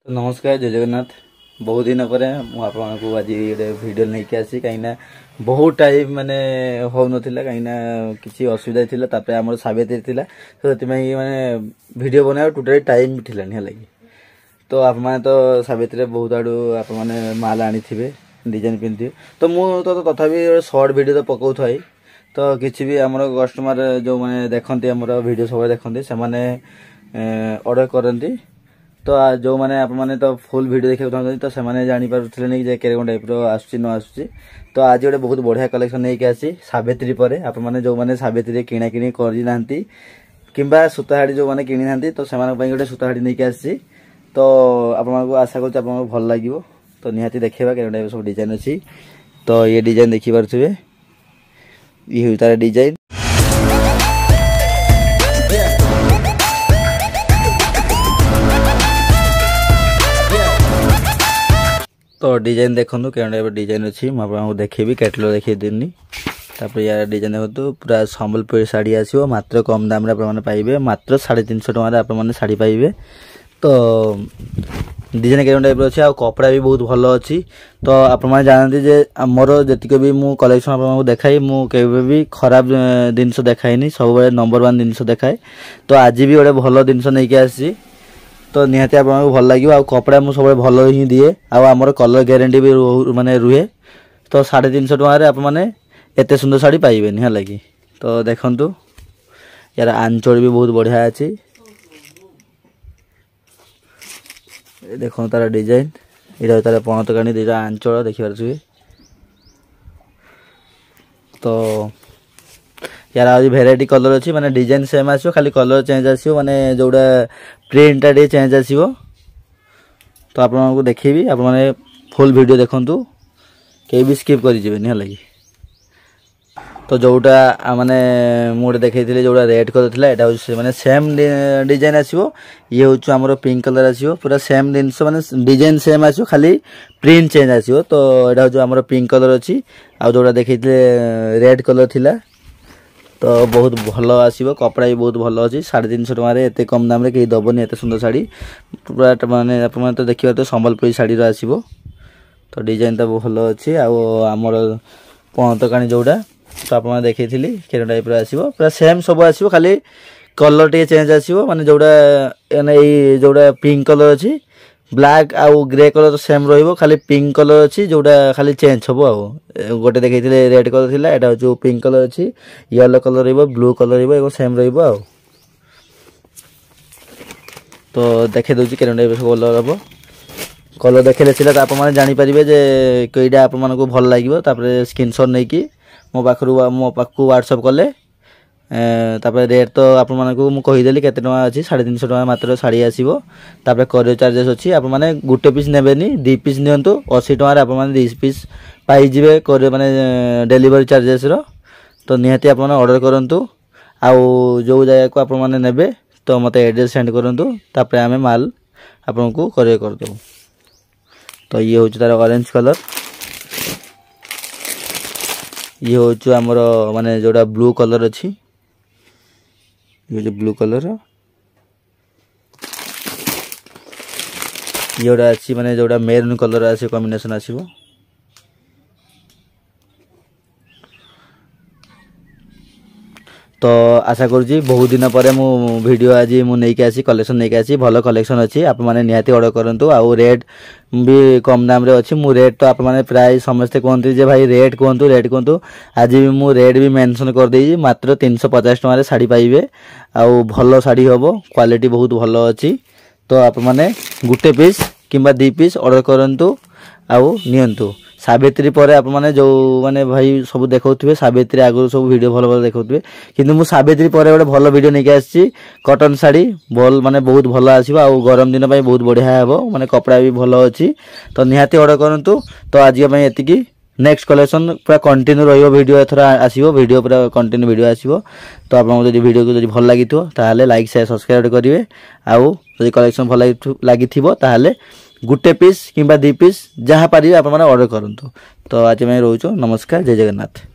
तो नमस्कार जय जगन्नाथ। बहुत दिन पर मुझे आज वीडियो नहीं आसी कहीं बहुत टाइम माने हो नाला कहीं किसी असुविधा थी आम साबित्री थी तो माने वीडियो बनाया टोटाली टाइम भी थिलानी लगी। तो आप तो साबित्री बहुत आड़ू आप माल आनी थे डिजाइन पिंधि तो मुझे तो तथापि सर्ट वीडियो तो पकाऊ थाई तो किसी भी आम कस्टमर जो मैंने देखते आम वीडियो सब देखते से ऑर्डर करती तो जो मैंने आप मैंने तो फुल वीडियो देखा चाहते तो से जापारे नहीं कि कौन टाइप आसूँ न आसूँ तो आज गोटे बहुत बढ़िया कलेक्शन नहीं आसी सावित्री पर आप मैंने जो मैंने सावित्री किणा किणी करना कि सूताहाड़ी जो मैंने किणी ना तो से गोटे सूताहाड़ी नहीं आसी तो आपको आशा कर भल लगे तो निहाती देखा कौन टाइप सब डिजाइन अच्छी तो ये डिजाइन देखिपे ये तार डिजाइन तो डिजाइन देखो कौन टाइप डिजाइन अच्छी मुझे देखेबी कैटलॉग देखिए देनी यार डिजाइन देखो पूरा संबलपुरी साड़ी आसो मात्र कम दाम रे पाइबे मात्र 350 टकर आप साड़ी पाइबे। तो डिजाइन कौन टाइप अच्छे आ कपड़ा भी बहुत भल अच्छी तो आप जानते जे मोर जी भी मु कलेक्शन आपको देखाई मुझे भी खराब जिनस देखाईनी सब नंबर 1 जिनस देखाए तो आज भी गोटे भल जिनस नहीं आसी तो निहाती आपको भल लगे आ कपड़ा मुझे सब भल ही दिए आमर कलर ग्यारंटी भी माने रुहे तो 350 टकर आप एत सुंदर शाड़ी पाइबे निहा लगी। तो देखंतु यार आंचल भी बहुत बढ़िया अच्छी देखो तार डिजाइन ये तार पणत कानी दुटा आंचल देखिए तो यार आज भेराइटी कलर अच्छी माने डिजाइन सेम आसो खाली कलर चेंज आसो माने जोड़ा प्रिंट टा चेंज आसो तो आपको देखेबी आप माने फुल वीडियो देखंतु के भी स्किप कर जिवे नहीं लगी। तो जोटा माने मुझे देखी जोड़ा रेड कलर थी यहाँ माने सेम डिजाइन आसो ये हूँ आमर पिंक कलर आसो पूरा सेम जिनस माने डिजाइन सेम आसो खाली प्रिंट चेंज आसो तो यहाँ हूँ आमर पिंक कलर अच्छी आ जोड़ा देखी रेड कलर थिला तो बहुत भल आसो कपड़ा भी बहुत भल अच्छी 350 टकर एत कम दाम कहीं दबनी एत सुंदर शाड़ी पूरा माने आप तो देखिए तो संबलपुरी शाड़ी आसो तो डिजाइन तो भल अच्छी आमर पणतकाणी जोड़ा तो आप देखी कौन टाइप आसो पूरा सेम सब आसो खाली कलर टे चेंज आसो माने जोड़ा जोड़ा पिंक कलर अच्छी ब्लैक आउ ग्रे कलर तो सेम रो खाली पिंक कलर अच्छी जोड़ा खाली चेंज हम गोटे देखी रेड कलर थी यहाँ जो पिंक कलर अच्छी येलो कलर ब्लू कलर रो सेम रो तो देखे दूसरी कौन टाइप कलर हम कलर देखे सीधा आप जानीपारे जे कईटा आपको भल लगे स्क्रीनशॉट नहीं कि मो पाखु व्हाट्सअप कले रेट तो आपको मुझेदेली के अच्छी 350 टका मात्र शाड़ी आसो कोरियर चार्जेस अच्छी आप गोटे पीस नेबेनी 2 पीस नियंतु 80 टकर आप 2 पीस पाइबे कोरियर माने डिलीवरी चार्जेस तो निहाती आप ऑर्डर करूँ आउ जो जगह को आप नेबे तो मत एड्रेस सेंड करूँ आम माल आपको कोरियर करदेबू। तो ये हूँ तार ऑरेंज कलर ये हूँ आमर माने जोड़ा ब्लू कलर अच्छी ये ब्लू कलर ये गोटा अच्छी माने जोड़ा मेरून कलर आस कॉम्बिनेशन आसो तो आशा करुँची बहुत दिन पर मु वीडियो आज मुझे आसी कलेक्शन नहीं आसी भल कलेक्शन अच्छी आप मैंने निहाती ऑर्डर करूँ आउ रेट भी कम दाम रे अच्छी मु रेट तो आप मैंने प्राय समस्ते कहते जे भाई रेट कहतु आज भी मु रेट भी मेंशन कर देई मात्र 350 टकर शाड़ी पाइबे आउ भल शाड़ी हम क्वालिटी बहुत भल अच्छी तो आप मैंने गोटे पीस किंबा 2 पीस ऑर्डर करूँ आउ नियंतु सावित्री पर आप माने जो माने भाई सब देखुवे सावित्री आगु सब वीडियो भल भल देखुवे किंतु मु सावित्री पर गोटे भल वीडियो नहीं आसी कॉटन शाड़ी भल माने बहुत भल आसीबो आ गरम दिन बहुत बढ़िया हेबो माने कपड़ा भी भल अच्छी तो निहाती ऑर्डर करंतु। तो आज के एतिकी नेक्स्ट कलेक्शन पूरा कंटिन्यू रहिबो वीडियो एथर आसीबो वीडियो पूरा कंटिन्यू वीडियो आसीबो तो आपन जदि वीडियो को जदि भल लागितो ताहाले लाइक शेयर सब्सक्राइब करिवे आउ जदि कलेक्शन भल लागिथिबो ताहाले गोटे पीस किंबा 2 पीस जहाँ पारे आप ऑर्डर करूँ। तो आज मैं रोचु नमस्कार जय जगन्नाथ।